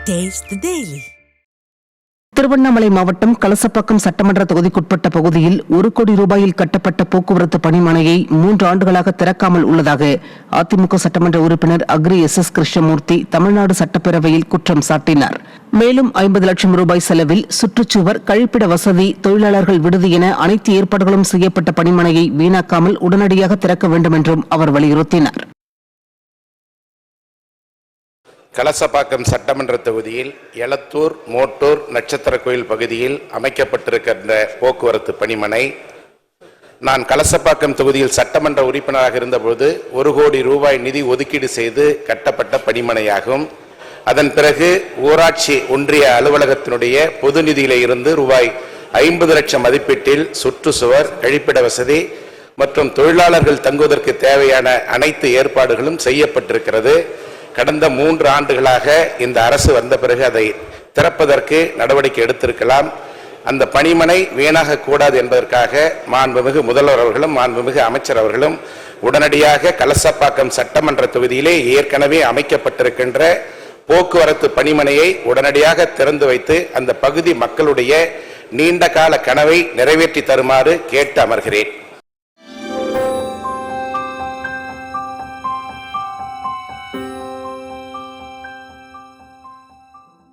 Taste the Daily. Tiruvannamalai மாவட்டம் கலசப்பாக்கம் சட்டமன்ற தொகுதிக்குட்பட்ட பகுதியில் 1 கோடி ரூபாயில் கட்டப்பட்ட போக்குவரத்து பணிமனையை 3 ஆண்டுகளாக திறக்காமல் உள்ளதாக அதிமுக சட்டமன்ற உறுப்பினர் அக்ரி SS கிருஷ்ணமூர்த்தி தமிழ்நாடு சட்டப்பேரவையில் குற்றம் சாட்டினார். மேலும் 50 லட்சம் ரூபாய் செலவில் சுற்றுச்சுவர், கழிப்பிட வசதி, தொழிலாளர்கள் விடுதி என அனைத்து ஏற்பாடுகளும் செய்யப்பட்ட பணிமனையை வீணாக்காமல் உடனடியாக திறக்க வேண்டும் என்றும் அவர் வலியுறுத்தினார். கலசப்பாக்கம் சட்டமன்ற தொகுதியில் எலத்தூர், மோட்டூர், நட்சத்திர கோயில் பகுதியில் அமைக்கப்பட்டிருக்கின்ற போக்குவரத்து பணிமனை நான் கலசப்பாக்கம் தொகுதியில் சட்டமன்ற உறுப்பினராக இருந்தபோது 1 கோடி ரூபாய் நிதி ஒதுக்கீடு செய்து கட்டப்பட்ட பணிமனையாகும். அதன் பிறகு ஊராட்சி ஒன்றிய அலுவலகத்தினுடைய பொது நிதியில இருந்து ரூபாய் 50 லட்சம் மதிப்பீட்டில் சுற்றுச்சுவர், கழிப்பிட வசதி மற்றும் தொழிலாளர்கள் தங்குவதற்கு தேவையான அனைத்து ஏற்பாடுகளும் செய்யப்பட்டிருக்கிறது. கடந்த 3 ஆண்டுகளாக இந்த அரசு வந்த பிறகு அதை திறப்பதற்கு நடவடிக்கை எடுத்திருக்கலாம். அந்த பணிமனை வீணாக கூடாது என்பதற்காக மாண்புமிகு முதல்வர் அவர்களும் மாண்புமிகு அமைச்சர் அவர்களும் உடனடியாக கலசப்பாக்கம் சட்டமன்ற தொகுதியிலே ஏற்கனவே அமைக்கப்பட்டிருக்கின்ற போக்குவரத்து பணிமனையை உடனடியாக திறந்து வைத்து அந்த பகுதி மக்களுடைய நீண்ட கால கனவை நிறைவேற்றி தருமாறு கேட்டு அமர்கிறேன்.